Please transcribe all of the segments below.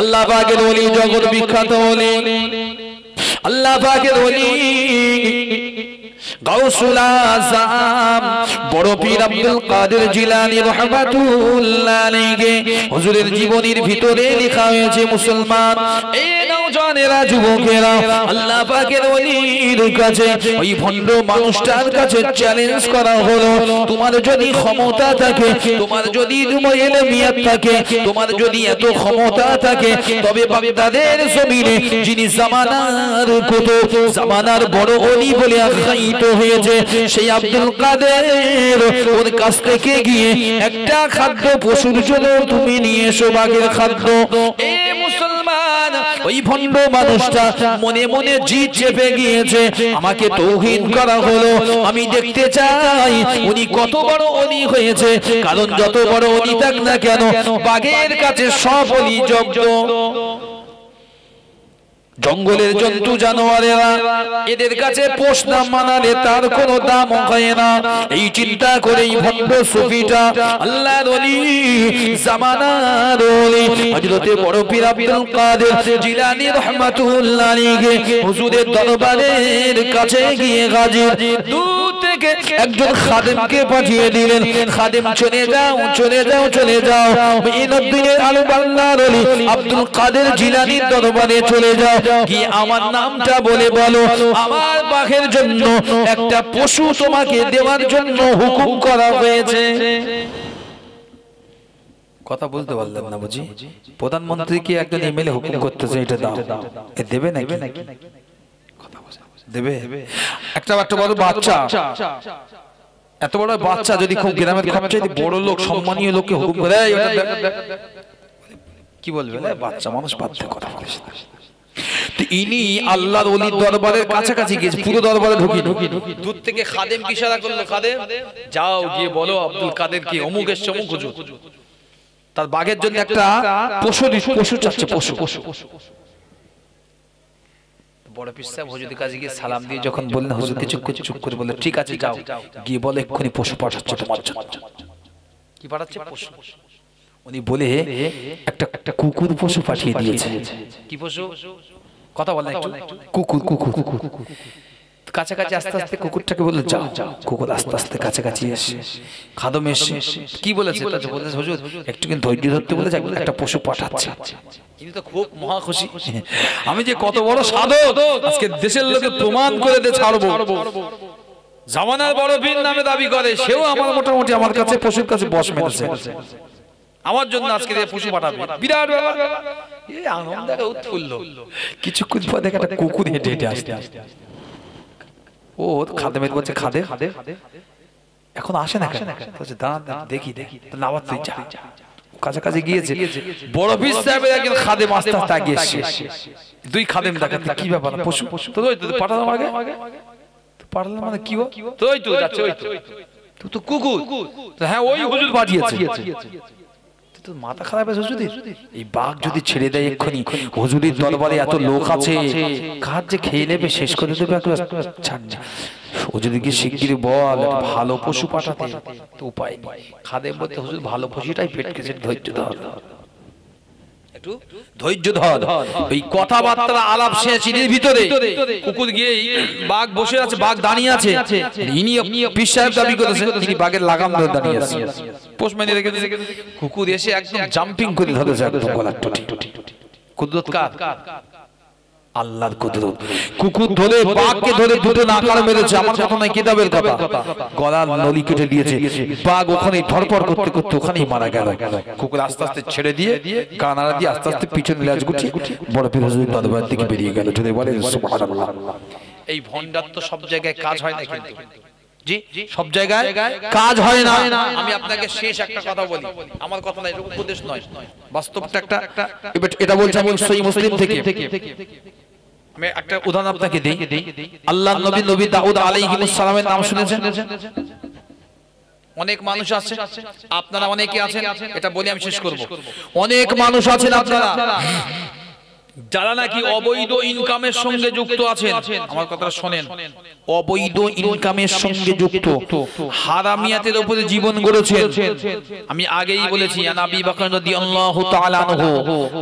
আল্লাহ পাকের ওলি, জগৎ বিখ্যাত ওলি, আল্লাহ পাকের ওলি গাউসুল আযম বড় পীর আব্দুল কাদের জিলানী রাহমাতুল্লাহ আলাইহি হুজুরের জীবনীর ভিতরে লেখা হয়েছে, মুসলমান এই নওজওয়ানেরা, যুবকেরা, আল্লাহ পাকের ওলির কাছে, ওই ভণ্ড মানুষটার কাছে চ্যালেঞ্জ করা হলো, তোমার যদি ক্ষমতা থাকে, তোমার যদি ইলমিয়াত থাকে, তোমার যদি এত ক্ষমতা থাকে, তবে বাগদাদের জমিনে যিনি জামানার কুতুব, জামানার বড় ওলি বলে আখ্যায়িত হয়েছে, সেই আব্দুল কাদের, ওর কাছ থেকে গিয়ে একটা খাদ্য পশুর জন্য তুমি নিয়ে এসো, বাঘের খাদ্য। এ মুসলমান, ওই ভণ্ড মানুষটা মনে মনে জিদ চেপে গিয়েছে, আমাকে তৌহিদ করা হলো, আমি দেখতে চাই উনি কত বড় ওলি হয়েছে, কারণ যত বড় ওলি থাক না কেন, বাঘের কাছে সব ওলি জব্দ। জঙ্গলের জন্তু জানোয়ারেরা এদের কাছে পোষ না মানালে তার কোনো দাম হয় না। এই চিন্তা করেই ভণ্ড সুফিটা আল্লাহর ওলি, জামানার ওলি হযরতে বড় পীর আব্দুল কাদের জিলানী রাহমাতুল্লাহ আলাইহি হুজুরের দরবারের কাছে গিয়ে হাজির। দূর থেকে একজন খাদেমকে পাঠিয়ে দিলেন, খাদেম চলে যাও, চলে যাও, চলে যাও, মুঈনুদ্দিনের আলম আল্লাহর ওলি আব্দুল কাদের জিলানীর দরবারে চলে যাও, কি আমার নামটা বলে বলো, আমার বাঘের জন্য একটা পশু তোমাকে দেওয়ার জন্য হুকুম করা হয়েছে। কথা বলতে পারলাম না বুঝি? প্রধানমন্ত্রীকে একজন এমএলএ হুকুম করতেছে এটা দাও, এ দেবে নাকি? কথা দেবে? একটা বড় বাচ্চা, এত বড় বাচ্চা যদি খুব গ্রামের সবচেয়ে বড় লোক, সম্মানীয় লোককে হুকুম করে, কি বলবে? বাচ্চা মানুষ বাচ্চা কথা বলিস না। ইনি আল্লাহর ওলির দরবারের কাছাকাছি গিয়েছে, পুরো দরবারে ঢুকি দূর থেকে খাদেম কি ইশারা করলো, খাদেম যাও গিয়ে বলো আব্দুল কাদের কি অমুক এসছে, অমুক হুজুর তার বাঘের জন্য একটা পশু চাচ্ছে, পশু। বড় পীর সাহেব হুজুরের কাছে গিয়ে সালাম দিয়ে যখন বললেন, হুজুরকে চুপ করে বললেন, ঠিক আছে যাও গিয়ে বলো এক্ষুনি পশু পাঠাচ্ছে তোমার জন্য। কি পাঠাচ্ছে? পশু। উনি বলে একটা কুকুর পশু পাঠিয়ে দিয়েছে। কি পশু? কথা বলেন একটু। কুকুর। কাছাকাছি আস্তে আস্তে কুকুরটাকে বললো যাও। কুকুর আস্তে আস্তে কাছাকাছি এসে খাদম এসে কি বলেছে? বললেন হুজুর একটু কিন্তু ধৈর্য ধরতে বলেছে, একটা পশু পাঠাচ্ছে। তিনি তো খুব মহা খুশি, আমি যে কত বড় সাধক, আজকে দেশের লোকে প্রমাণ করে দিয়ে ছাড়বো। জামানার বড় পীর নামে দাবি করে, সেও আমার মোটামুটি আমার কাছে পশুর কাছে বস মেরেছে, আমার জন্য আজকে পশু পাঠাবে। বিরাট ব্যাপার, এই আনন্দ দেখা উৎফুল্ল। কিছুক্ষণ পর দেখা একটা কুকুর হেঁটে হেঁটে আসতে, ও খাদেমের বলছে, খাদেম এখন আসে না কেন? বলছে দাঁড়া দেখি, নামাজ তুই যা। কাছাকাছি গিয়েছে, বড় পীর সাহেবের একজন খাদেম আস্তে আস্তে আগিয়ে এসে দুই খাদেম দেখাতে, কি ব্যাপার পশু? তো ওই তো পাঠালাম আগে, পাঠালাম মানে কি? তো ওই তো যাচ্ছে, ওই তো কুকুর। হ্যাঁ ওই হুজুর পাঠিয়েছে। মাথা খারাপ আছে হুজুরের, এই বাঘ যদি ছেড়ে দেয় এক্ষুনি, হুজুরের দরবারে এত লোক আছে, কাজ যে খেয়ে নেবে, শেষ করে দেবে, ছাড় না। হুজুরকে শিগগির বল ভালো পশু পাঠাতে, তো উপায় নেই। খাদেম বলতে, হুজুর ভালো পশুটাই পেট কেটে, ধৈর্য ধর, একটু ধৈর্য ধর। ওই কথাবার্তা আলাপ শেষের ভিতরে কুকুর গিয়ে, বাঘ বসে আছে, বাঘ দাঁড়িয়ে আছে, ইনি পীর সাহেব দাবি করেছেন, তিনি বাঘের লাগাম ধরে দাঁড়িয়ে আছে, পোষ মেনে রেখে দিয়েছে। কুকুর এসে একদম জাম্পিং করে ধরেছে, একদম গলার টুটি। কুদরত কার? আল্লাহর কুদরত। কুকুর ধরে বাঘকে ধরে দুটো নাকার মেরেছে, আমার কথা নয়, কিতাবের কথা। গলার নলি কেটে দিয়েছে, বাঘ ওখানে ধরপড় করতে করতে ওখানেই মারা গেল। কুকুর আস্তে আস্তে ছেড়ে দিয়ে কানাড়া দিয়ে আস্তে আস্তে পিছনে লেজ গুটিয়ে বড় পীর হুজুর দরবার থেকে বেরিয়ে গেল। যদি বলে সুবহানাল্লাহ। এই ভণ্ডার তো সব জায়গায় কাজ হয় না, কিন্তু জি সব জায়গায় কাজ হয় না। আমি আপনাকে শেষ একটা কথা বলি, আমার কথা না, এটা উপদেশ নয়, বাস্তবটা একটা। এটা বলছি আমি সহিহ মুসলিম থেকে। আমি একটা উদাহরণ আপনাকে দেই। আল্লাহর নবী দাউদ আলাইহিস সালামের নাম শুনেছেন? অনেক মানুষ আছে, আপনারা অনেকে আছেন, এটা বলি আমি শেষ করব। অনেক মানুষ আছেন আপনারা যারা নাকি অবৈধ ইনকামের সঙ্গে যুক্ত আছেন, আমার কথাটা শোনেন, অবৈধ ইনকামের সঙ্গে যুক্ত হারামিয়াতের উপরে জীবন গড়েছেন। আমি আগেই বলেছি আবি বকর রাদিয়াল্লাহু তাআলা আনহু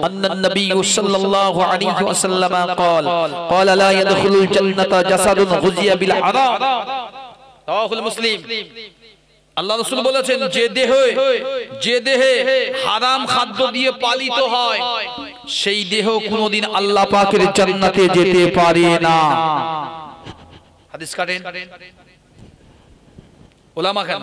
আন্নান নবী সাল্লাল্লাহু আলাইহি ওয়াসাল্লাম قال لا يدخل الجنة جسد غزي بالحرام রাওয়াহুল মুসলিম। আল্লাহ রাসূল বলেছেন যে দেহে হারাম খাদ্য দিয়ে পালিত হয় সেই দেহ কোনদিন আল্লাহ পাকের জান্নাতে যেতে পারে না। হাদিস কাটেন উলামা কেন?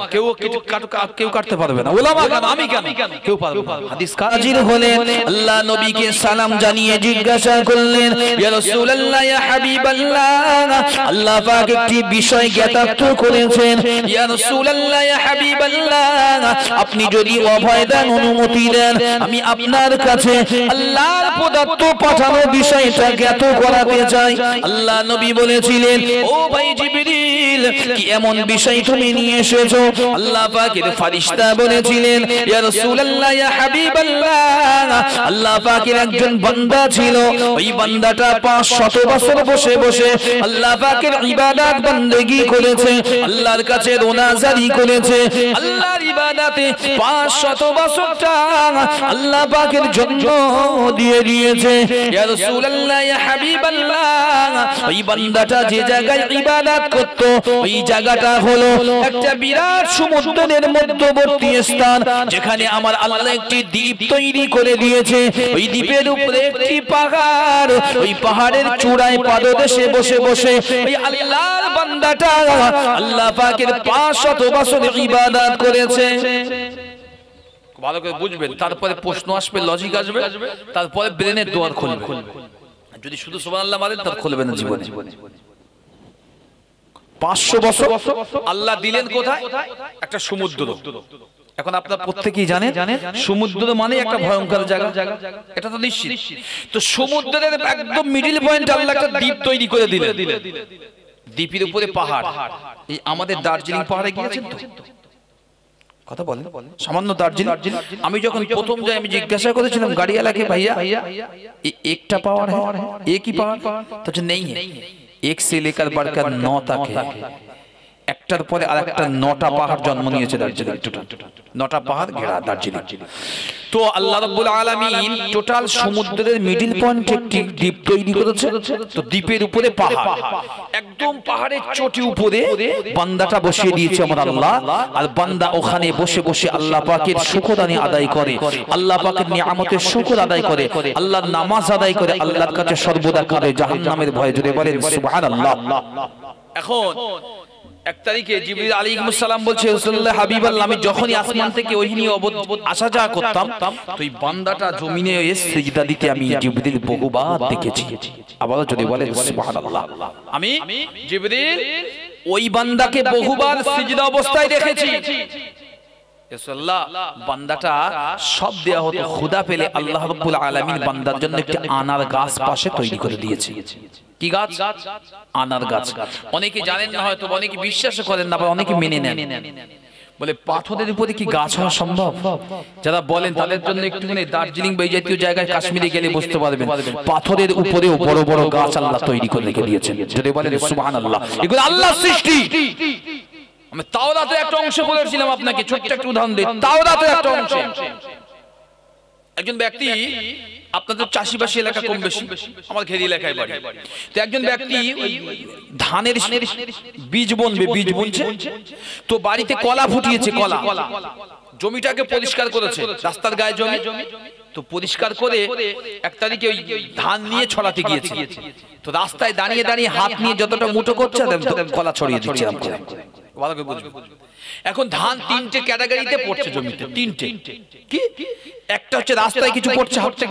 কেউ কাটতে পারবে না। উলামা কেন? আমি কেন? কেউ পারবে না। হাদিস হাজির হলেন, আল্লাহ নবীকে সালাম জানিয়ে জিজ্ঞাসা করলেন, ইয়া রাসূলুল্লাহ, ইয়া হাবিবাল্লাহ, আল্লাহ পাক একটি বিষয় জ্ঞাতার্থ করেছেন। ইয়া রাসূলুল্লাহ, ইয়া হাবিবাল্লাহ, আপনি যদি অভয় দেন, অনুমতি দেন, আমি আপনার কাছে আল্লাহর প্রদত্ত পাঠানো বিষয়টা জ্ঞাত করাতে চাই। আল্লাহ নবী বলেছিলেন, ও ভাই জিবরিল, কি এমন বিষয় তুমি নিয়ে এসেছো? আল্লাহ পাকের ফেরেশতা বলেছিলেন, ইয়া রাসূলুল্লাহ, ইয়া হাবিবাল্লাহ, আল্লাহ পাকের একজন বান্দা ছিল, ওই বান্দাটা 500 বছর বসে বসে আল্লাহ পাকের ইবাদত বندگی করেছে, আল্লাহর কাছে রোনাজারি করেছে, আল্লাহর ইবাদতে 500 বছরটা আল্লাহ পাকের জন্য দিয়ে দিয়েছে। ইয়া রাসূলুল্লাহ, ইয়া হাবিবাল্লাহ, ওই বান্দাটা যে জায়গায় ইবাদত করত ওই জায়গাটা হলো একটা বিরাট সমুদ্রের মধ্যবর্তী স্থান, যেখানে আমার আল্লাহ একটি দ্বীপ তৈরি করে দিয়েছে। ওই দ্বীপের উপরে একটি পাহাড়, ওই পাহাড়ের চূড়ায় পাদদেশে বসে বসে ওই আল্লাহর বান্দাটা আল্লাহ পাকের 500 বছর ইবাদত করেছে। ভালো করে বুঝবেন, তারপরে প্রশ্ন আসবে, লজিক আসবে, তারপরে ব্রেনের দুয়ার খুলবে। যদি শুধু সুবহানাল্লাহ বলেন তার খুলবে না জীবনে। 500 বছর আল্লাহ দিলেন কোথায়? একটা সমুদ্র। এখন আপনারা প্রত্যেকেই জানেন সমুদ্র মানে একটা ভয়ঙ্কর জায়গা, এটা তো নিশ্চিত। তো সমুদ্রের একদম মিডল পয়েন্টে আল্লাহ একটা দ্বীপ তৈরি করে দিলেন। দ্বীপের উপরে পাহাড়। এই আমাদের দার্জিলিং পাহাড়ে গিয়েছেন তো? কথা বলেন, সামান্য দার্জিলিং। আমি যখন প্রথম যাই আমি জিজ্ঞাসা করেছিলাম গাড়িওয়ালাকে, ভাইয়া একটা পাহাড় এক ही पहाड़? तो नहीं है, एक से लेकर बढ़कर 9 तक है। একটার পরে আরেকটা 9টা পাহাড় জন্ম নিয়েছে দার্জিলিং। টোটাল 9টা পাহাড় ঘেরা দার্জিলিং। তো আল্লাহ রাব্বুল আলামিন টোটাল সমুদ্রের মিডল পয়েন্টে একটি দ্বীপ তৈরি করেছে। তো দ্বীপের উপরে পাহাড়, একদম পাহাড়ের চটি উপরে বান্দাটা বসিয়ে দিয়েছে আমার আল্লাহ। আর বান্দা ওখানে বসে বসে আল্লাহ পাকের শুকরানি আদায় করে, আল্লাহ পাকের নিয়ামতের শুকর আদায় করে, আল্লাহর নামাজ আদায় করে, আল্লাহর কাছে সর্বদা কাঁদে জাহান্নামের ভয়ে। জোরে বলেন সুবহানাল্লাহ। এখন 1 তারিখে জিবরিল আলাইহিস সালাম বলছে, রাসূলুল্লাহ হাবিবাল্লাহ, আমি যখনই আসমান থেকে ওহী নিয়ে আসা যাওয়া করতাম তো এই বান্দাটা জমিনে এসে সিজদা দিতে আমি জিবরিল বহুবার দেখেছি। আবার যদি বলেন সুবহানাল্লাহ, আমি জিবরিল ওই বান্দাকে বহুবার সিজদা অবস্থায় দেখেছি। রাসূলুল্লাহ, বান্দাটা সব দেয়া হতো, খোদা পেলে আল্লাহ রাব্বুল আলামিন বান্দার জন্য একটা আনার গাছ পাশে তৈরি করে দিয়েছে। কি গাছ? আনার গাছ। অনেকে জানেন না, হয়তো অনেকে বিশ্বাস করেন না, আবার অনেকে মেনে নেন। বলে পাথরের উপরে কি গাছ হওয়া সম্ভব? যারা বলেন তাদের জন্য একটুখানি দার্জিলিং বা এই জাতীয় জায়গায় কাশ্মীরে গেলে বুঝতে পারবেন, পাথরের উপরেও বড় বড় গাছ আল্লাহ তৈরি করে রেখে দিয়েছেন। যদি বলেন সুবহানাল্লাহ, এগুলো আল্লাহর সৃষ্টি। আমি তাওরাতের একটা অংশ বলেছিলাম আপনাকে, ছোট্ট একটা উদাহরণ দিই। তাওরাতের একটা অংশ, একজন ব্যক্তি, আপনাদের চাষিবাসী এলাকা কম বেশি, আমার ঘেরি এলাকায় বাড়ি। তো একজন ব্যক্তি ধানের বীজ বুনছে, তো বাড়িতে কলা ফুটিয়েছে, কলা জমিটাকে পরিষ্কার করেছে, রাস্তার গায়ে জমি। তো পরিষ্কার করে 1 তারিখে ওই ধান নিয়ে ছড়াতে গিয়েছে। তো রাস্তায় দাঁড়িয়ে দাঁড়িয়ে হাত নিয়ে যতটা মুঠো করছে কলা ছড়িয়ে দিচ্ছে। ভালো করে বুঝবে। এখন ধান 3টে ক্যাটাগরিতে পড়ছে জমিতে, 3টে। কি? একটা হচ্ছে রাস্তায় কিছু পড়ছে হাঁটতে,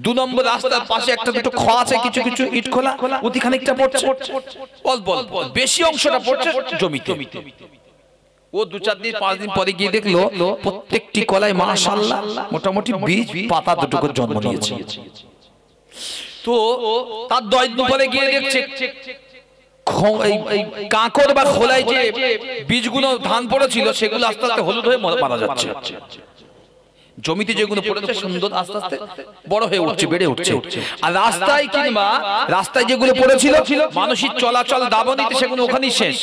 2 নম্বর রাস্তার পাশে একটা দুটো খোয়া আছে, কিছু কিছু ইট খোলা, ওটি খানিকটা পড়ছে, অল্প অল্প। বেশি অংশটা পড়ছে জমিতে। ও 2-4 দিন 5 দিন পরে গিয়ে দেখলো প্রত্যেকটি কলায় মাশাআল্লাহ মোটামুটি বীজ পাতা দুটো করে জন্ম নিয়েছে। তো তার 10 দিন পরে গিয়ে দেখছে কাঁকড় বা খোলায় যে বীজগুলো ধান পড়েছিল সেগুলো আস্তে আস্তে হলুদ হয়ে মারা যাচ্ছে। জমিতে যেগুলো পড়েছে সুন্দর আস্তে আস্তে বড় হয়ে উঠছে, বেড়ে উঠছে। আর রাস্তায় কিংবা রাস্তায় যেগুলো পড়েছিল মানুষের চলাচল দাবনিতে সেগুলো ওখানেই শেষ।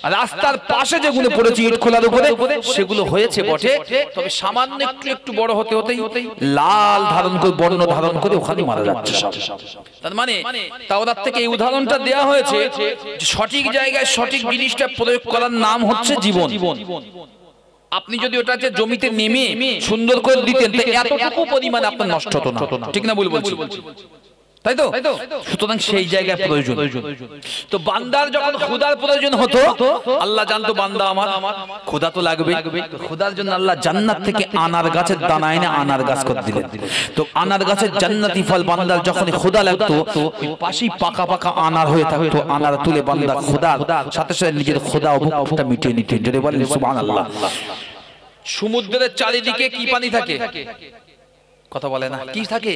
আর রাস্তার পাশে যেগুলো পড়েছে ইট খোলার উপরে সেগুলো হয়েছে বটে, তবে সামান্য একটু একটু বড় হতে হতেই লাল ধারণ করে বর্ণ ধারণ করে ওখানে মারা যাচ্ছে সব। তার মানে তাওরাত থেকে এই উদাহরণটা দেওয়া হয়েছে যে সঠিক জায়গায় সঠিক জিনিসটা প্রয়োগ করার নাম হচ্ছে জীবন। আপনি যদি ওটাকে জমিতে নেমে সুন্দর করে দিতেন তো এতটুকু পরিমাণ আপনার নষ্ট হতো না, ঠিক না বলছি? তাই তো? সুতরাং সেই জায়গায় প্রয়োজন। তো বান্দার যখন খোদার প্রয়োজন হতো, আল্লাহ জানতো বান্দা আমার খোদা তো লাগবে, খোদার জন্য আল্লাহ জান্নাত থেকে আনার গাছের দানা এনে আনার গাছ করে দিলেন। তো আনার গাছের জান্নাতি ফল বান্দার যখন খোদা লাগতো পাশেই পাকা পাকা আনার হয়ে থাকতো, আনার তুলে বান্দা খোদার সাথে সাথে নিজের খোদা অভুকটা মিটিয়ে নিতেন। যদি বলেন সুবহানাল্লাহ। সমুদ্রের চারিদিকে কি পানি থাকে? কথা বলে না, কি থাকে?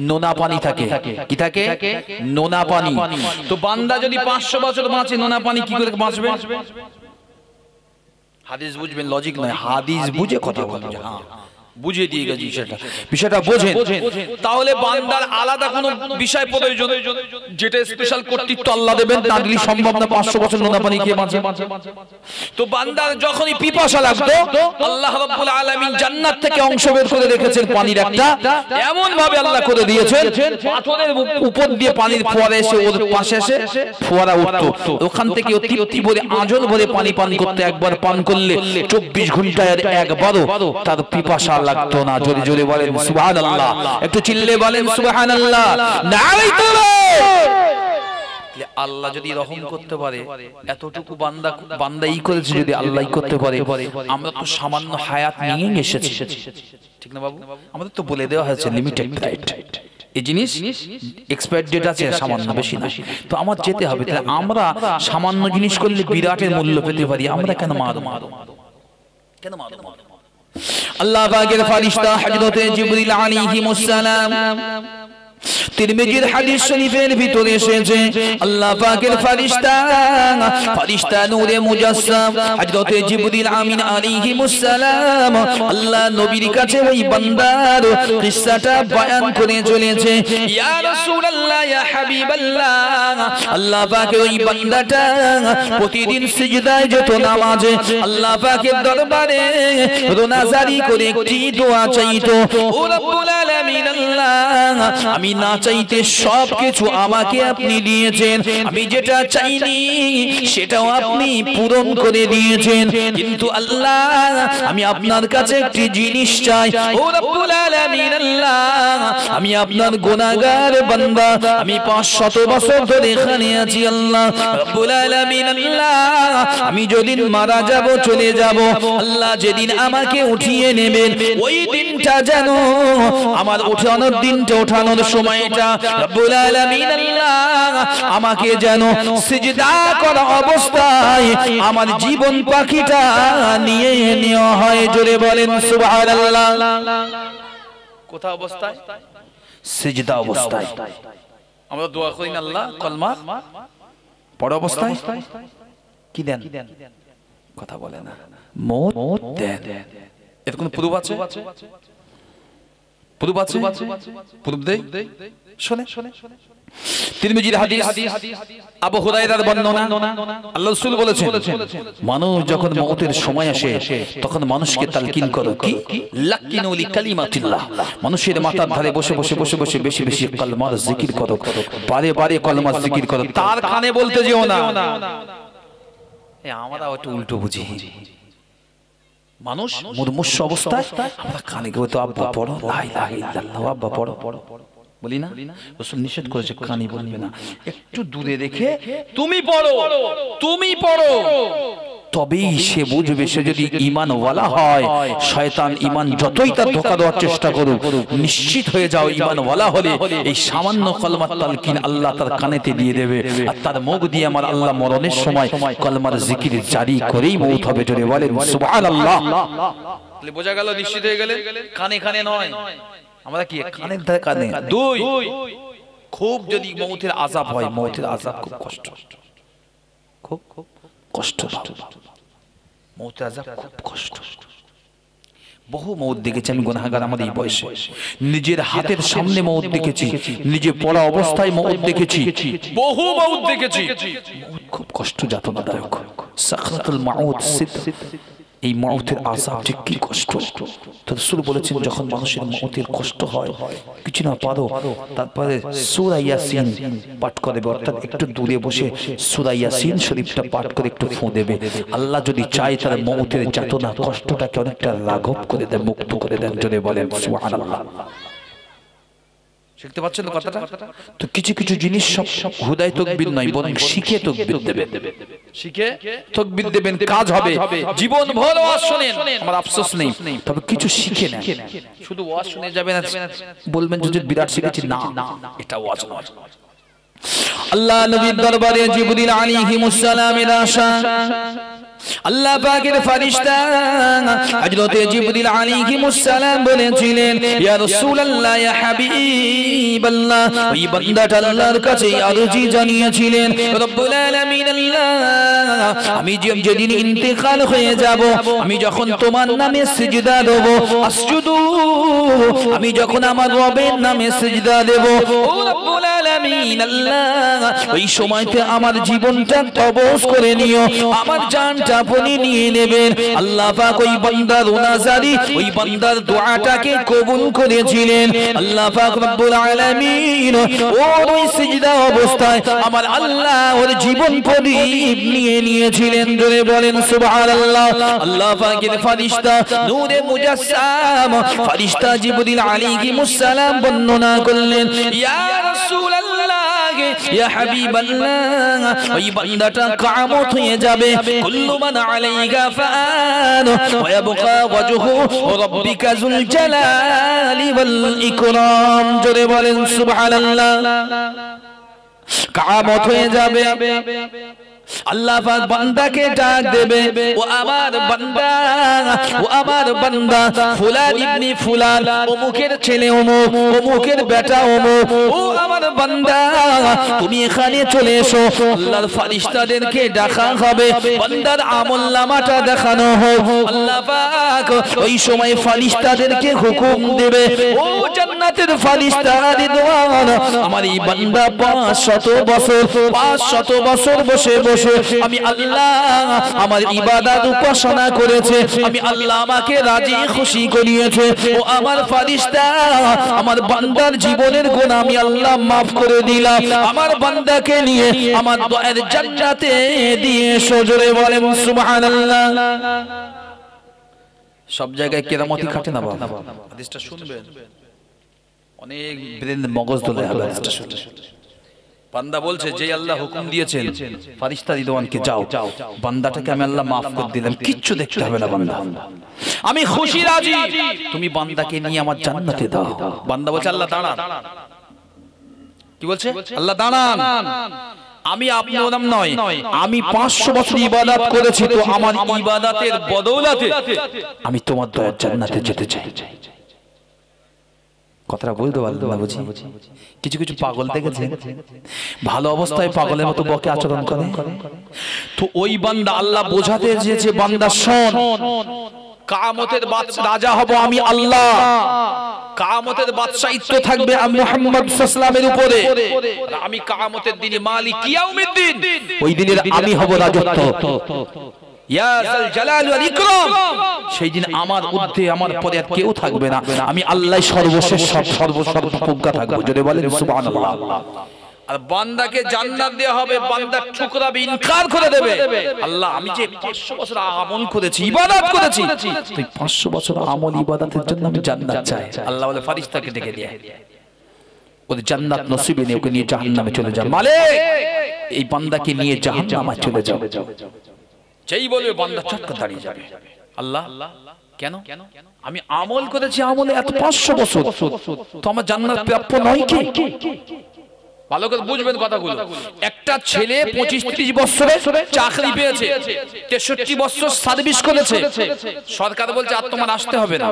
নোনা পানি থাকে। কি থাকে? নোনা পানি। তো বান্দা যদি 500 বছর বাঁচে, নোনা পানি কি করে বাঁচবে? হাদিস বুঝবেন, লজিক নয়, হাদিস বুঝে কথা বলবেন। হ্যাঁ, বুঝিয়ে দিয়ে গেছি বিষয়টা বোঝেন। তাহলে বান্দার আলাদা কোনো বিষয় প্রয়োজন যেটা স্পেশাল কর্তৃত্ব আল্লাহ দেবেন, না দিলে সম্ভব না 500 বছর নোনা পানি খেয়ে বাঁচে। তো বান্দার যখনই পিপাসা লাগতো আল্লাহ রাব্বুল আলামিন জান্নাত থেকে অংশ বের করে রেখেছেন পানির একটা, এমন ভাবে আল্লাহ করে দিয়েছেন পাথরের উপর দিয়ে পানির ফোয়ারা এসে ওর পাশে এসে ফোয়ারা উঠতো, ওখান থেকে তৃপ্তি ভরে আঁচল ভরে পানি পান করতে, একবার পান করলে 24 ঘন্টায় একবারও তার পিপাসা লাগতো না। জোরে জোরে বলেন সুবহানাল্লাহ, একটু চিল্লে বলেন সুবহানাল্লাহ। নারে আল্লাহ যদি রহম করতে পারে, এতটুকু বান্দা ই করেছে, যদি আল্লাহ করতে পারে, আমরা তো সামান্য হায়াত নিয়ে এসেছি, ঠিক না বাবু? আমাদের তো বলে দেওয়া হয়েছে লিমিটেড লাইফ, এই জিনিস এক্সপায়ার ডেট আছে, সামান্য, বেশি না। তো আমার যেতে হবে, তাহলে আমরা সামান্য জিনিস করলে বিরাটের মূল্য পেতে পারি, আমরা কেন মারো কেন মারো? আল্লাহ পাকের ফেরেশতা হযরত জিবরিল আলাইহিস সালাম, তিরমিজির হাদিস শরীফের ভিতরে এসেছে আল্লাহ পাকের ফেরেশতা নূরে মুজাসসাম হযরত জিবরিল আমিন আলাইহিস সালাম আল্লাহ নবীর কাছে ওই বান্দার কিসসাটা বয়ান করে চলেছে। ইয়া রাসূলুল্লাহ, ইয়া হাবিবাল্লাহ, আল্লাহ পাকের ওই বান্দাটা প্রতিদিন সিজদায় যেত, নামাজে আল্লাহ পাকের দরবারে রোনাজারি করে একটি দোয়া চাইতো, ও রব্বুল আলামিন আল্লাহ, আমি না চাইতে সব কিছু আমাকে আপনি দিয়েছেন, আমি যেটা চাইনি সেটাও আপনি পূরণ করে দিয়েছেন, কিন্তু আল্লাহ আমি আপনার কাছে একটি জিনিস চাই, ও রব্বুল আলামিন আল্লাহ, আমি আপনার গুনাহগার বান্দা, আমি 500 বছর ধরে এখানে আছি আল্লাহ রব্বুল আলামিন আল্লাহ, আমি যেদিন মারা যাব, চলে যাব আল্লাহ, যেদিন আমাকে উঠিয়ে নেবেন ওই দিনটা যেন আমার ওঠানোর সময়টা রব্বুল আলামিন আল্লাহ আমাকে যেন সিজদা করা অবস্থায় আমার জীবন পাখিটা নিয়ে নেওয়া হয়। জোরে বলেন সুবহানাল্লাহ। কোথা অবস্থায়? সিজদা অবস্থায়। আমরা দোয়া করি না আল্লাহ কলমা পড়া অবস্থায় কি দেন? কথা বলে না, মত দেন। এর কোনো প্রুফ আছে? প্রুফ আছে? প্রুফ দেই, শুনে। তিরমিজির হাদিস, আবু হুরায়রার বর্ণনা, আল্লাহ রাসূল বলেছেন মানুষ যখন মওতের সময় আসে তখন মানুষকে তালকিন করো, কি লাকিনু লিকালিমাতিল্লাহ, মানুষের মাথার ধারে বসে বেশি বেশি কলমার জিকির করো, বারে বারে কলমার জিকির করো, তার কানে বলতে যেও না। আমরা একটু উল্টো বুঝি, মানুষ মুমূর্ষু অবস্থায় আমরা কানে গিয়ে তো আব্বা পড়ো, লা ইলাহা ইল্লাল্লাহ, আব্বা পড়ো বলি না? রাসূল নিষেধ করেছে কানে বলবে না, একটু দূরে রেখে তুমি পড়ো, তবেই সে বুঝবে। সে যদি ঈমানওয়ালা হয়, শয়তান ঈমান যতই তার ধোঁকা দেওয়ার চেষ্টা করুক, নিশ্চিত হয়ে যাও ঈমানওয়ালা হলে এই সামান্য কলমার তালকিন আল্লাহ তার কানেতে দিয়ে দেবে, আর তার মুখ দিয়ে আমার আল্লাহ মরণের সময় কলমার জিকির জারি করেই মওত হবে। জোরে বলেন সুবহানাল্লাহ। তাহলে বোঝা গেল, নিশ্চিত হয়ে গেলে কানে নয়, আমরা কি কানে। দুই, খুব যদি মওতের আযাব হয়, মওতের আযাব খুব কষ্ট, মওতের আযাব খুব কষ্ট। বহু মৌত দেখেছি আমি গুনাহগার আমার এই বয়সে, নিজের হাতের সামনে মৌত দেখেছি, নিজে পড়া অবস্থায় মৌত দেখেছি, বহু মৌত দেখেছি। খুব কষ্ট যাতনাদায়ক, সাকরাতুল মাউত সিদ্দ। এই মৌতের আযাব যে কি কষ্ট, তো রাসূল বলেছেন যখন মানুষের মৌতের কষ্ট হয়, কিছু না পারো, তারপরে সূরা ইয়াসিন পাঠ করে, অর্থাৎ একটু দূরে বসে সূরা ইয়াসিন শরীফটা পাঠ করে একটু ফু দেবে। আল্লাহ যদি চায় তার মৌতের যাতনা কষ্টটাকে অনেকটা লাঘব করে দেন, মুক্ত করে দেন। জোরে বলেন সুবহানাল্লাহ। শিখতে পাচ্ছেন তো কথাটা? তো কিছু কিছু জিনিস সব হুদায় তাকবীর নয়, বরং শিখে তাকবীর দেবেন, শিখে তাকবীর দেবেন, কাজ হবে। জীবন ভর ওয়াজ শুনেন, আমার আফসোস নেই, তবে কিছু শিখে নেন। শুধু ওয়াজ শুনে যাবেন আর বলবেন যে বিরাট শিখেছি, না, এটা ওয়াজ নয়। আল্লাহ নবীর দরবারে জিবরিল আলাইহিস সালামের আসা, আল্লাহ পাকের ফেরেশতা হযরত জিবরিল আলাইহিস সালাম বলেছিলেন, ইয়া রাসূলুল্লাহ, ইয়া হাবিবাল্লাহ, ওই বান্দাটা আল্লাহর কাছে আরজি জানিয়েছিলেন, রব্বুল আলামিন আল্লাহ, আমি যেদিন ইন্তেকাল হয়ে যাব, আমি যখন তোমার নামে সিজদা দেব, আসজুদু, আমি যখন আমার রবের নামে সিজদা দেব, ও রব্বুল আলামিন আল্লাহ, ওই সময়তে আমার জীবনটা কবজ করে নিও, আমার জানটা আপনি নিয়ে নেবেন। আল্লাহ পাক ওই বান্দার নাজারি, ওই বান্দার দোয়াটাকে কবুল করেছিলেন। আল্লাহ পাক রব্বুল আলামিন ওই সিজদা অবস্থায় আমার আল্লাহ ওর জীবন প্রদীপ নিয়ে নিয়েছিলেন। জোরে বলেন সুবহানাল্লাহ। আল্লাহ পাকের ফেরেশতা নূরে মুজাসসাম ফেরেশতা জিবরিল আলাইহিস সালাম বর্ণনা করলেন, ইয়া রাসূলুল্লাহ, ইয়া হাবিবাল্লাহ, ওই বান্দাটা কিয়ামত হয়ে যাবে, কুল্লু মান আলাইহা ফান ওয়া ইয়াবকা ওয়াজহু রাব্বিকা যুল জালালি ওয়াল ইকরাম। জোরে বলেন সুবহানাল্লাহ। কিয়ামত হয়ে যাবে, আল্লাহ পাক বান্দাকে ডাক দেবে, ও আমার বান্দা, ও আমার বান্দা, ফুলান ইবনে ফুলান, অমুকের ছেলে অমুক, অমুকের বেটা অমুক, ও আমার বান্দা, তুমি এখানে চলে এসো। আল্লাহর ফেরেশতাদেরকে ডাকা হবে, বান্দার আমলনামাটা দেখানো হোক। আল্লাহ পাক ওই সময় ফেরেশতাদেরকে হুকুম দেবে, ও জান্নাতের ফেরেশতা রিদওয়ান, আমার এই বান্দা 500 বছর বসে আমি আল্লাহ আমার ইবাদত উপাসনা করেছে, আমি আল্লাহ আমাকে রাজি খুশি করিয়েছে, ও আমার ফেরেশতা আমার বান্দার জীবনের গুনাহ আমি আল্লাহ maaf করে দিলাম, আমার বান্দাকে নিয়ে আমার দয়ার জান্নাতে দিয়ে সজরে বলেন সুবহানাল্লাহ। সব জায়গায় কেরামতি খাটে না বাবা, হাদিসটা শুনবেন, অনেক ব্রেন মগজ দোলে হবে হাদিসটা শুনলে। বান্দা বলছে যে আল্লাহ হুকুম দিয়েছেন ফেরেশতা রিদওয়ানকে যাও, বান্দাটাকে আমি আল্লাহ maaf করে দিলাম, কিচ্ছু দেখতে হবে না বান্দা, আমি খুশি রাজি, তুমি বান্দাকে নিয়ে আমার জান্নাতে দাও। বান্দা বলছে আল্লাহ দাঁড়ান, কি বলছে? আল্লাহ দাঁড়ান, আমি আপনার নাম নয়, আমি 500 বছর ইবাদত করেছি, তো আমার ইবাদতের বদৌলতে আমি তোমার দয়ার জান্নাতে যেতে চাই। কথাটা বলতে পারলাম না বুঝি? কিছু কিছু পাগল দেখেছে ভালো অবস্থায় পাগলের মতো বকে আচরণ করে, তো ওই বান্দা আল্লাহ বোঝাতে চেয়েছে, বান্দা শোন, কিয়ামতের রাজা হব আমি আল্লাহ, কিয়ামতের বাদশাহিত্ব থাকবে মুহাম্মদ সাল্লাল্লাহু আলাইহি উপরে, আমি কিয়ামতের দিনে মালিক ইয়াউমিদ্দিন, ওই দিনের আমি হব রাজত্ব, ইয়া যাল জালাল ওয়াল ইকরাম, সেই দিন আমার ঊর্ধ্বে আমার পরে আর কেউ থাকবে না, আমি আল্লাহ সর্বশেষ সর্বপ্রজ্ঞা থাকবো। জোরে বলেন সুবহানাল্লাহ। আর বান্দাকে জান্নাত দেওয়া হবে, বান্দা ঠুকরাবে, ইনকার করে দেবে, আল্লাহ আমি যে 500 বছর আমল করেছি, ইবাদত করেছি, তুই 500 বছর আমল ইবাদতের জন্য আমি জান্নাত চাই। আল্লাহ বলে ফেরেশতাকে ডেকে দিয়ে ওদের জান্নাত নসিবে নেই, ওকে নিয়ে জাহান্নামে চলে যা, মালিক এই বান্দাকে নিয়ে জাহান্নামে চলে যাও। যেই বলবে বান্দা চটকা দাঁড়িয়ে যাবে, আল্লাহ কেন? আমি আমল করেছি, আমলে এত 500 বছর, তো আমার জান্নাত প্রাপ্য নয় কি? ভালো করে বুঝবেন কথাগুলো। একটা ছেলে 25-30 বছরে চাকরি পেয়েছে, 63 বছর সার্ভিস করেছে, সরকার বলছে আর তোমার আসতে হবে না,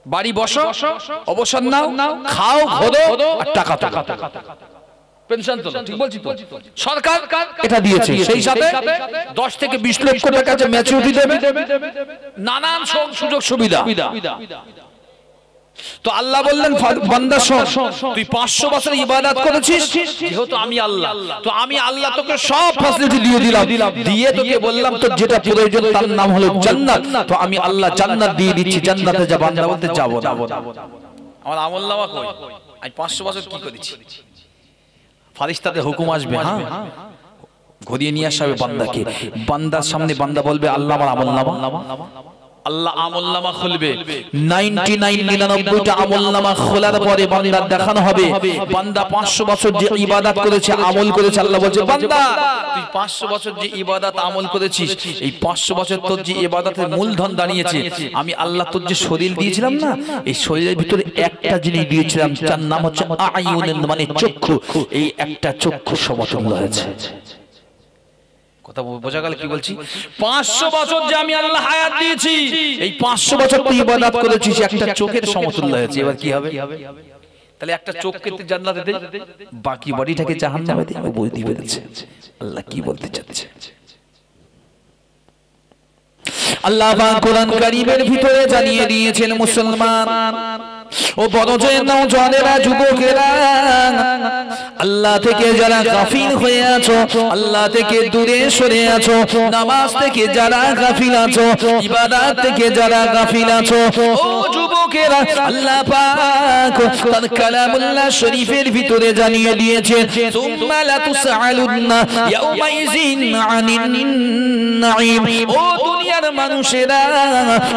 বাড়ি বসো, অবসর নাও, খাও, ঘোরো আর টাকা টাকা পেনশন তো ঠিক বলছি তো, সরকার এটা দিয়েছে, সেই সাথে 10 থেকে 20 লক্ষ টাকা যে ম্যাচুরিটি দেবে, নানান সুযোগ সুবিধা। তো আল্লাহ বললেন বান্দা শোন, তুই 500 বছর ইবাদত করেছিস, যেহেতু আমি আল্লাহ, তো আমি আল্লাহ তোকে সব ফ্যাসিলিটি দিয়ে দিলাম, দিয়ে তোকে বললাম তো যেটা প্রয়োজন তার নাম হলো জান্নাত, তো আমি আল্লাহ জান্নাত দিয়ে দিচ্ছি, জান্নাতে যা। বান্দা বলতে যাবো না, আমার আমলনামা কই, আমি 500 বছর কি করেছি। ফেরেশতাদের হুকুম আসবে, হ্যাঁ ঘুরিয়ে নিয়ে আসা হবে বান্দাকে, বান্দার সামনে বান্দা বলবে আল্লাহ আমার আমলনামা। আল্লাহ আমলনামা খুলবে, 99টা আমলনামা খোলার পরে বান্দার দেখানো হবে বান্দা 500 বছর যে ইবাদত করেছে, আমল করেছে। আল্লাহ বলছে বান্দা তুই 500 বছর যে ইবাদত আমল করেছিস, এই 500 বছর তোর যে ইবাদতের মূলধন দাঁড়িয়েছে, আমি আল্লাহ তোর যে শরীর দিয়েছিলাম না, এই শরীরের ভিতরে একটা জিনিস দিয়েছিলাম, যার নাম হচ্ছে আয়ুন, মানে চক্ষু। এই একটা চক্ষু সমতুল্য হয়েছে। কথা বোঝা গেল কি বলছি? 500 বছর যে আমি আল্লাহ হায়াত দিয়েছি, এই 500 বছর তুই ইবাদত করেছিস, একটা চোখের সমতুল্য হয়েছে। এবার কি হবে? তাহলে একটা চোখকে তুই জান্নাতে দে, বাকি বডিটাকে জাহান্নামে দে। বই দিয়ে বলেছে আল্লাহ কি বলতে চাচ্ছে। আল্লাহ পাক কোরআন কারীমের ভিতরে জানিয়ে দিয়েছেন মুসলমান ও বড়জের নওজওয়ানেরা, যুবকেরা, আল্লাহ থেকে যারা গাফিল হয়ে আছো, আল্লাহ থেকে দূরে সরে আছো, নামাজ থেকে যারা গাফিল আছো, ইবাদত থেকে যারা গাফিল আছো, ও যুবকেরা, আল্লাহ পাক তার কালামুল্লাহ শরীফের ভিতরে জানিয়ে দিয়েছে সুম্মা লা তুসআলুন্না ইয়াউমাইযিন আনিন নাঈম। ও দুনিয়ার মানুষেরা,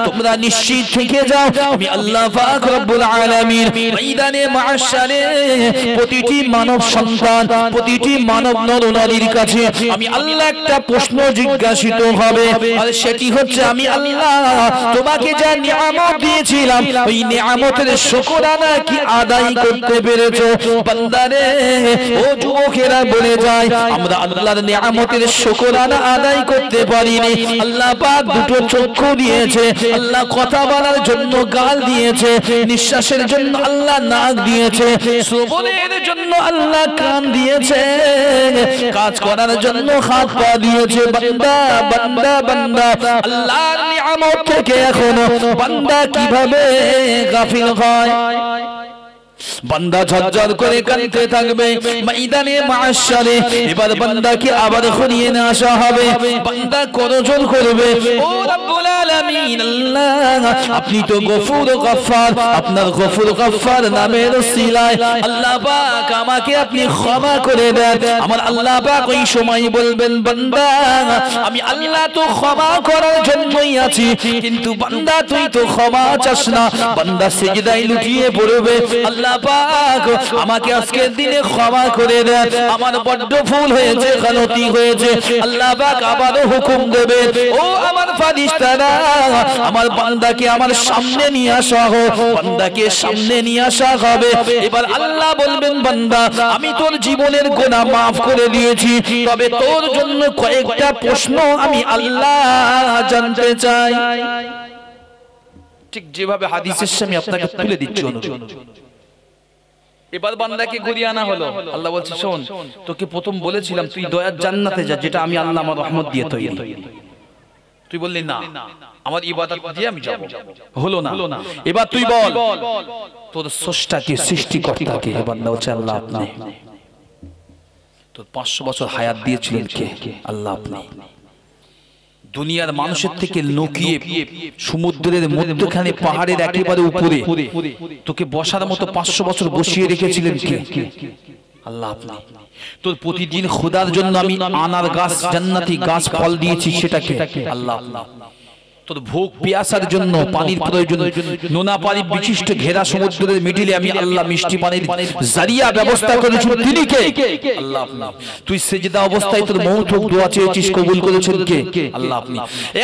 তোমরা নিশ্চিত থেকে যাও, আমি আল্লাহ পাক রব্বুল আলামিন ময়দানে মাহশারে প্রতিটি মানব সন্তান, প্রতিটি মানব নর-নারীর কাছে আমি আল্লাহ একটা প্রশ্ন জিজ্ঞাসিত হবে, আর সেটি হচ্ছে আমি আল্লাহ তোমাকে যা নিয়ামত দিয়েছিলাম, ওই নিয়ামতের শুকরানা কি আদায় করতে পেরেছো? বান্দারে, ও যুবকেরা বলে যায় আমরা আল্লাহর নিয়ামতের শুকরানা আদায় করতে পারিনি। আল্লাহ পাক দুটো চক্ষু দিয়েছে, আল্লাহ কথা বলার জন্য গাল দিয়েছে, নিঃশ্বাসের জন্য আল্লাহ নাক দিয়েছে, শ্রবণের জন্য আল্লাহ কান দিয়েছে, কাজ করার জন্য হাত পা দিয়েছে। বান্দা বান্দা বান্দা, আল্লাহর নিয়ামত থেকে এখনো বান্দা কিভাবে গাফিল হয়? বান্দা ঝরঝর করে কাঁদতে থাকবে ময়দানে মাহশারে। এবার বান্দাকে আবার ঘুরিয়ে নিয়ে আসা হবে, বান্দা করজোর করবে, ও রব্বুল আলামিন আল্লাহ, আপনি তো গফুর গফফার, আপনার গফুর গফফার নামের ওসিলায় আল্লাহ পাক আমাকে আপনি ক্ষমা করে দেন। আমার আল্লাহ পাক ওই সময় বলবেন বান্দা আমি আল্লাহ তো ক্ষমা করার জন্যই আছি, কিন্তু বান্দা তুই তো ক্ষমা চাস না। বান্দা সিজদায় লুটিয়ে পড়বে, আল্লাহ পাক আমাকে আজকের দিনে ক্ষমা করে দেন, আমার বড্ড ভুল হয়েছে, গলতি হয়েছে। আল্লাহ পাক আবারও হুকুম দেবে, ও আমার ফেরেশতারা, আমার বান্দাকে আমার সামনে নিয়ে আসা হোক। বান্দাকে সামনে নিয়ে আসা হবে। এবার আল্লাহ বলবেন বান্দা আমি তোর জীবনের গুনাহ maaf করে দিয়েছি, তবে তোর জন্য কয়েকটা প্রশ্ন আমি আল্লাহ জানতে চাই। ঠিক যেভাবে হাদিসের সামনে আপনাকে তুলে দিচ্ছি অনুযায়ী এবার বান্দাকে ঘুরিয়ে আনা হলো। আল্লাহ বলছে শোন, তোকে প্রথম বলেছিলাম তুই দয়ার জান্নাতে যা, যেটা আমি আল্লাহ আমার রহমত দিয়ে তৈরি। তুই বললি না, আমার ইবাদত দিয়ে আমি যাব, হলো না। এবার তুই বল তোর স্রষ্টাকে, সৃষ্টিকর্তাকে। বান্দা বলছে আল্লাহ আপনি। তোর 500 বছর হায়াত দিয়েছিলেন কে? আল্লাহ আপনি। দুনিয়ার মানুষের থেকে লুকিয়ে সমুদ্রের মধ্যখানে পাহাড়ের একেবারে উপরে তোকে বসার মতো 500 বছর বসিয়ে রেখেছিলেন কে? আল্লাহ আপনি। তোর প্রতিদিন খোদার জন্য আমি আনার গাছ, জান্নাতি গাছ ফল দিয়েছি, সেটাকে আল্লাহ আপনি। তোর ভোগ পিয়াসার জন্য পানির প্রয়োজন, নোনা পানি বিশিষ্ট ঘেরা সমুদ্রের মিডিলে আমি আল্লাহ মিষ্টি পানির জারিয়া ব্যবস্থা করেছি, তিনি কে? আল্লাহ আপনি। তুই সিজদা অবস্থায় তোর মৌত দোয়া চেয়েছিস, কবুল করেছেন কে? আল্লাহ আপনি।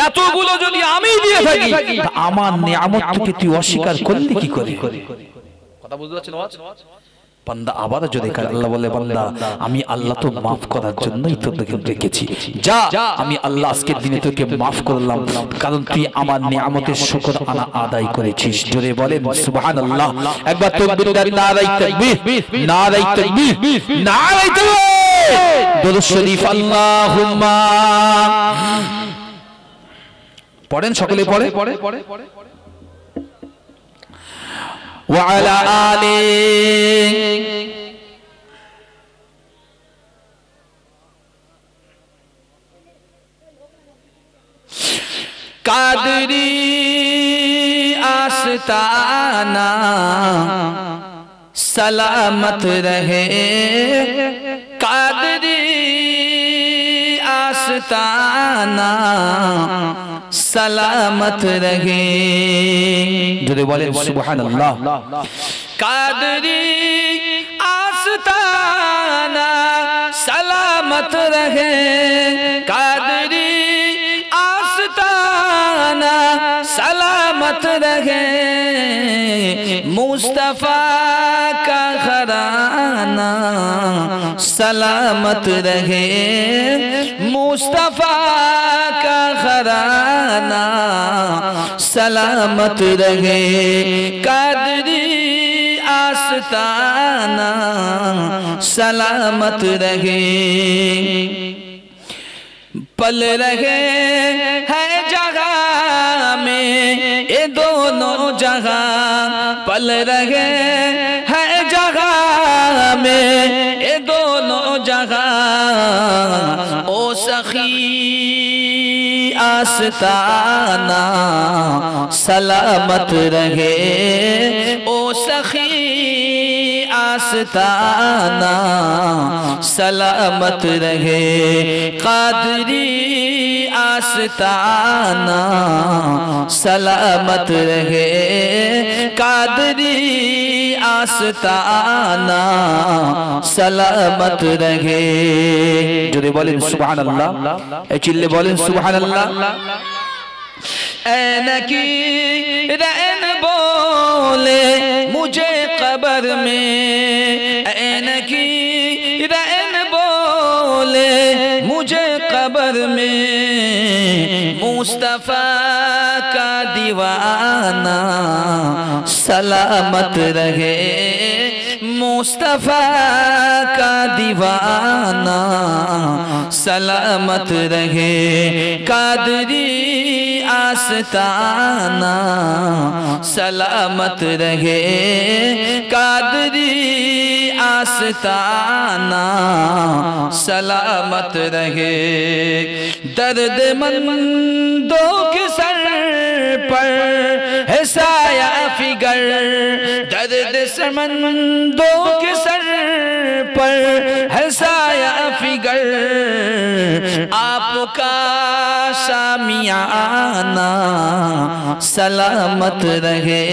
এতগুলো যদি আমি দিয়ে থাকি, আমার নিয়ামত থেকে তুই অস্বীকার করলি কি করে? কথা বুঝতে পারছেন? বান্দা আবার যদি আল্লাহ বলে বান্দা আমি আল্লাহ তো মাফ করার জন্যই তোকে রেখেছি, যা আমি আল্লাহ আজকের দিনে তোকে মাফ করলাম, কারণ তুই আমার নিয়ামতের শুকর আদায় করেছিস। জোরে বলেন সুবহানাল্লাহ। একবার তাকবীর দেন, নারায়ে তাকবীর, নারায়ে তাকবীর, নারায়ে তাকবীর। দুরূদ শরীফ আল্লাহুম্মা পড়েন, সকলে পড়ে। ওয়া আলা আলি কাদরি आस्ताना सलामत रहे, कादरी आस्ताना सलामत रहे। जो बोले सुबहानल्लाह। कादरी आस्ताना सलामत रहे, कादरी आस्ताना सलामत रहे, मुस्तफा का घराना सलामत रहे, मुस्तफा का घराना सलामत रहे, कादरी आस्ताना सलामत रहे। पल रहे है जगह में ये दोनों जगह, पल रहे है जगह में ये दोनों जगह, ओ सखी आस्ताना सलामत रहे, ओ सखी आस्ताना सलामत रहे, कादरी आस्ताना सलामत रहे, कादरी आस्ताना सलामत रहे। जो बोलें सुबहानल्लाह, चिल्ले बोलें सुबहानल्लाह। ऐनकी रैन बोले मुझे कब्र में, ऐनकी रैन बोले मुझे कब्र में, मुस्तफा का दीवाना सलामत रहे, मुस्तफा का दीवाना सलामत रहे, कादरी आस्ताना सलामत रहे, कादरी आस्ताना सलामत रहे। दर्द मंदों के सर पर है साया फिगर, दर्द समंदों के सर पर है साया फिगर, आपका शामियाना सलामत रहे,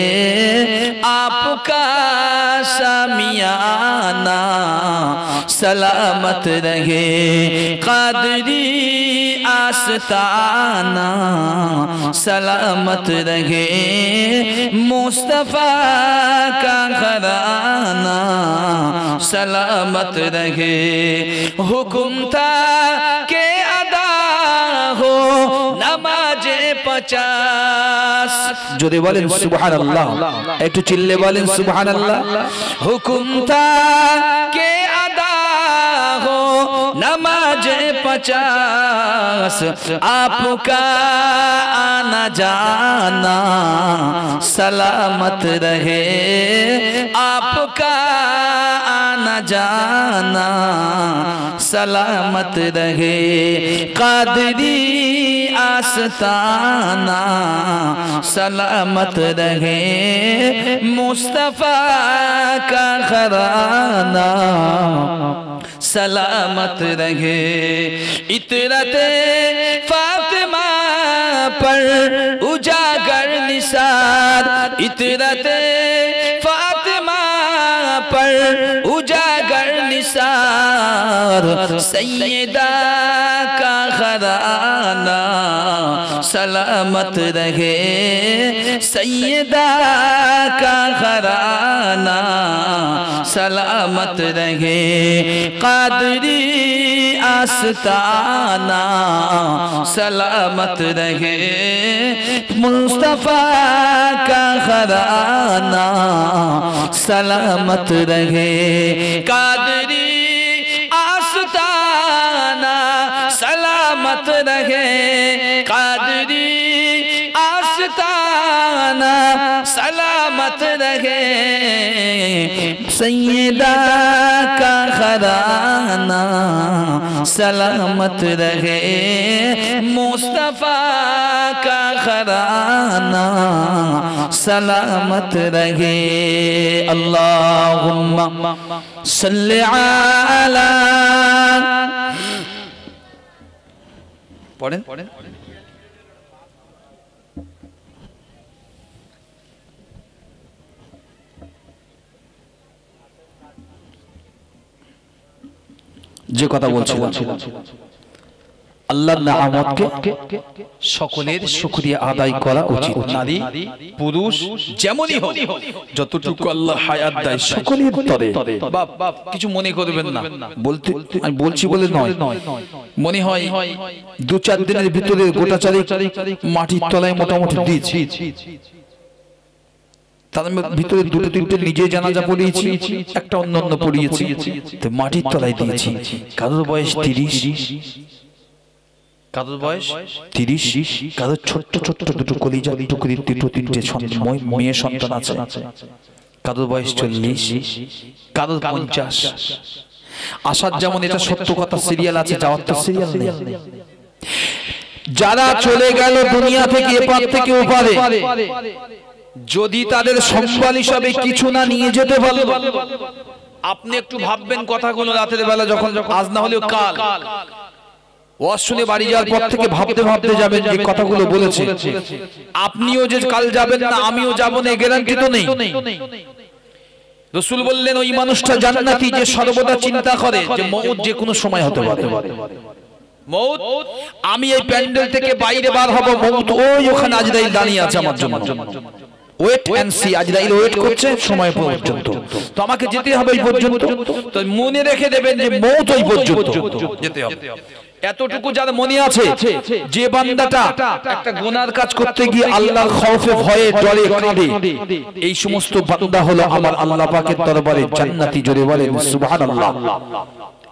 आपका शामियाना सलामत रहे, कादरी आस्ताना सलामत रहे, मुस्तफा का घराना सलामत रहे। हुक्म था के अदा हो नमाजे 50, जो बोलें सुबहानल्लाह, एक तो चिल्ले बोलें सुबहानल्लाह। हुक्म था के अदा हो नमाजे 50, आपका आना जाना सलामत रहे, आपका आना जाना सलामत रहे, कादरी आस्ताना सलामत रहे, मुस्तफा का घराना सलामत रहे। इतरते फातिमा पर उजागर निसार, इतरते फातिमा पर उजागर निसार, सैयदा का घराना सलामत रहे, सैयदा का घराना सलामत रहे कादरी आस्ताना सलामत रहे मुस्तफा का घराना सलामत रहे कादरी आस्ताना सलामत रहे कादरी आस्ताना सलामत रहे सैयदा का घराना सलामत रहे मुस्तफा का घराना सलामत रहे अल्लाहुम्मा सल्ली अला पढ़ें যে কথা বলছিলাম আল্লাহর নিয়ামতকে সকলের শুকরিয়া আদায় করা উচিত নারী পুরুষ যেমনই হোক যতটুকু আল্লাহ হায়াত দেয় সকলের তরে বাপ কিছু মনে করবেন না বলতে আমি বলছি বলে নয় মনে হয় 2-4 দিনের ভিতরে গোটা চারিক মাটির তলায় মোটামুটি দিয়েছি তার ভিতরে 2-3টে নিজে জানাজা পড়িয়েছি একটা অন্যান্য পড়িয়েছি তো মাটির তলায় দিয়েছি কারোর বয়স 30 কারোর বয়স 30 কারোর ছোট্ট ছোট্ট দুটো কলিজা টুকরি 2-3টে মেয়ে সন্তান আছে কারোর বয়স 40 কারোর 50 আসার যেমন এটা সত্য কথা সিরিয়াল আছে যাওয়ার তো সিরিয়াল নেই যারা চলে গেল দুনিয়া থেকে এপার থেকে ওপারে যদি তাদের সম্বল হিসাবে কিছু না নিয়ে যেতে পারলো আপনি একটু ভাববেন কথাগুলো রাতের বেলা যখন আজ না হলেও কাল ওয়াজ শুনে বাড়ি যাওয়ার পর থেকে ভাবতে ভাবতে যাবেন যে কথাগুলো বলেছে আপনিও যে কাল যাবেন না আমিও যাব না গ্যারান্টি তো নেই রাসূল বললেন ওই মানুষটা জান্নাতি যে সর্বদা চিন্তা করে যে মওত যে কোনো সময় হতে পারে মওত আমি এই প্যান্ডেল থেকে বাইরে বার হব মওত ওই ওখানে আজরাইল দাঁড়িয়ে আছে আমার জন্য ওয়েট এন্ড সি আজরাইল ওয়েট করছে সময় পর্যন্ত তো আমাকে যেতে হবে এই পর্যন্ত তো মনে রেখে দেবেন যে মওত ওই পর্যন্ত যেতে হবে এতটুকু যার মনে আছে যে বান্দাটা একটা গুনার কাজ করতে গিয়ে আল্লাহর খৌফে ভয়ে ডরে কাঁদে এই সমস্ত বান্দা হলো আমার আল্লাহ পাকের দরবারে জান্নাতি জোরে বলেন সুবহানাল্লাহ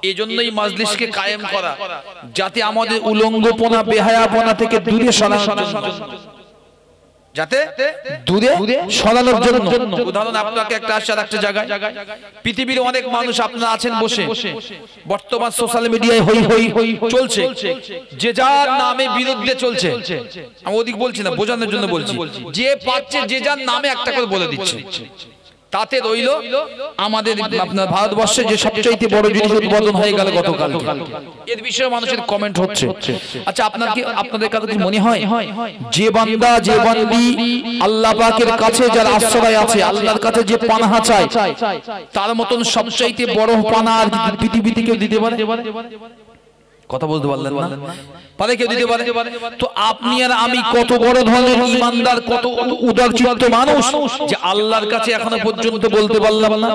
এজন্যই মাজলিসকে কায়েম করা যাতে আমাদের উলঙ্গপনা বেহায়াপনা থেকে দূরে সরানোর জন্য যাতে দূরে সরানোর জন্য উদাহরণ আপনাকে একটা আশার একটা জায়গায় পৃথিবীর অনেক মানুষ আপনারা আছেন বসে বর্তমান সোশ্যাল মিডিয়ায় হই হই হই চলছে যে যার নামে বিরুদ্ধে চলছে আমি ওদিক বলছি না বোঝানোর জন্য বলছি যে পাচ্ছে যে যার নামে একটা করে বলে দিচ্ছে তাতে রইল আমাদের আপনার ভারতবর্ষে যে সবচাইতে বড় জিনিস উদ্বোধন হয়ে গেল গতকাল এর বিষয়ে মানুষের কমেন্ট হচ্ছে আচ্ছা আপনাদের কাছে কি মনে হয় যে বান্দা যে বান্দি আল্লাহ পাকের কাছে যার আশ্রয় আছে আল্লাহর কাছে যে পানাহা চায় তার মতন সবচাইতে বড় পানা আর পৃথিবীতে কেউ দিতে পারে কথা বলতে পারলেন না পারে কেউ দিতে পারে তো আপনি আর আমি কত বড় ধরনের ঈমানদার কত উদারচিত্ত মানুষ যে আল্লাহর কাছে এখনো পর্যন্ত বলতে পারলাম না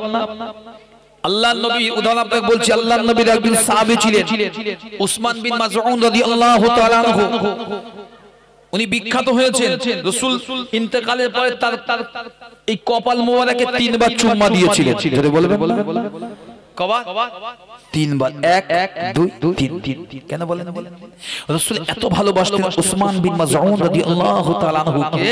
আল্লাহর নবী উদাহরণ আপনাকে বলছি আল্লাহর নবীর একজন সাহাবী ছিলেন উসমান বিন মাযউন রাদিয়াল্লাহু তাআলা আনহু উনি বিখ্যাত হয়েছেন রাসূল ইন্তেকালের পরে তার এই কপাল মোবারকে 3 বার চুম্মা দিয়েছিলেন যদি বলবেন কবার 3 বার 1 2 3 কেন বলেন রাসূল এত ভালোবাসতেন উসমান বিন মাযউন রাদিয়াল্লাহু তাআলা আনহুকে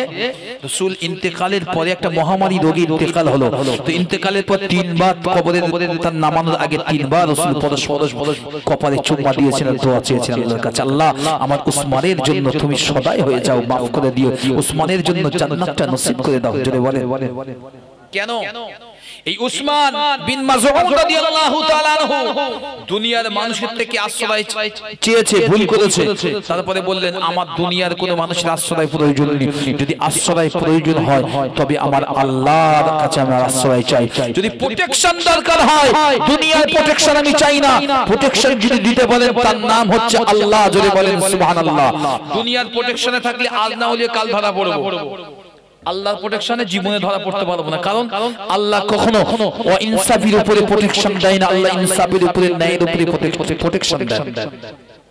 রাসূল ইন্তেকালের পরে একটা মহামারী রোগে ইন্তেকাল হলো তো ইন্তেকালের পর 3 বার কবরে তার নামানোর আগে 3 বার রাসূল পরস্পর কপালে চুম্মা দিয়েছেন দোয়া চেয়েছেন আল্লাহর কাছে আল্লাহ আমার উসমানের জন্য তুমি সদাই হয়ে যাও maaf করে দিও উসমানের জন্য জান্নাতটা নসিব করে দাও জোরে বলেন কেন এই উসমান বিন মাযউন রাদিয়াল্লাহু তাআলা আনহু দুনিয়ার মানুষের থেকে আশ্রয় চেয়েছে ভুল করেছে তারপরে বললেন আমার দুনিয়ার কোনো মানুষের আশ্রয় প্রয়োজন নেই যদি আশ্রয় প্রয়োজন হয় তবে আমার আল্লাহর কাছে আমার আশ্রয় চাই যদি প্রোটেকশন দরকার হয় দুনিয়ার প্রোটেকশন আমি চাই না প্রোটেকশন যদি দিতে বলেন তার নাম হচ্ছে আল্লাহ জোরে বলেন সুবহানাল্লাহ দুনিয়ার প্রোটেকশনে থাকলে আজ না হলে কাল ধরা পড়ব আল্লাহর প্রোটেকশনে জীবনে ধরা পড়তে পারবো না, কারণ আল্লাহ কখনো ইনসাফের উপরে প্রোটেকশন দেয় না, আল্লাহ ইনসাফের উপরে ন্যায়ের উপরে প্রোটেকশন দেয়।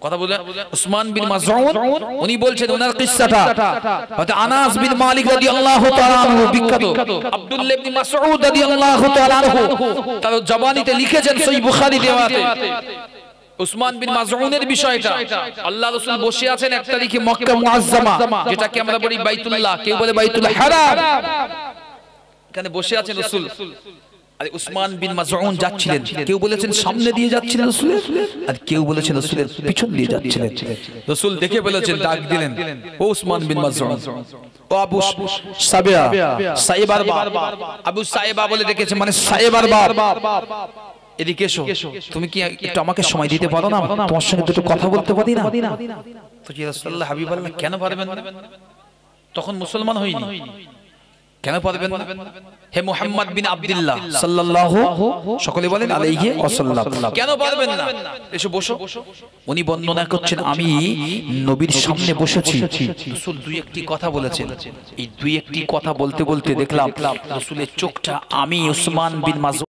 কথা বলে উসমান বিন মাসউদ উনি বলছেন ওনার কিসসাটা হযরত আনাস বিন মালিক রাদিয়াল্লাহু তাআলা আনহু বিখ্যাত আব্দুল্লাহ ইবনে মাসউদ রাদিয়াল্লাহু তাআলা আনহু তার জবানিতে লিখেছেন সহিহ বুখারী দেওয়াতে উসমান বিন মাসউদের বিষয়টা। আল্লাহ রাসূল বসে আছেন এক তারিখে মক্কা মুআজ্জামা, যেটাকে আমরা বলি বাইতুল্লাহ, কেউ বলে বাইতুল হারাম, এখানে বসে আছেন রাসূল। আরে উসমান বিন মাসউদ যাচ্ছিলেন, কেউ বলেছেন সামনে দিয়ে যাচ্ছিলেন রাসূল, আর কেউ বলেছেন রাসূলের পিছন দিয়ে যাচ্ছিলেন। রাসূল দেখে বলেছেন, ডাক দিলেন, ও উসমান বিন মাসউদ, ও আবু সাবিয়া, সাইবার বাপ, আবু সাইবা বলে ডেকেছে, মানে সাইবার বাপ, এদিকে এসো, তুমি কি একটু আমাকে সময় দিতে পারো না, তোমার সঙ্গে দুটো কথা বলতে পারি না? তো কি রাসূলুল্লাহ হাবিবাল্লাহ কেন পারবেন না? তখন মুসলমান হইনি, কেন পারবেন না? হে মুহাম্মদ বিন আব্দুল্লাহ সাল্লাল্লাহু, সকলে বলেন আলাইহি ওয়াসাল্লাম, কেন পারবেন না? এসো বসো। উনি বর্ণনা করছেন, আমি নবীর সামনে বসেছি, রাসূল দুই একটি কথা বলেছেন, এই দুই একটি কথা বলতে বলতে দেখলাম রাসূলের চোখটা আমি উসমান বিন মাসউদ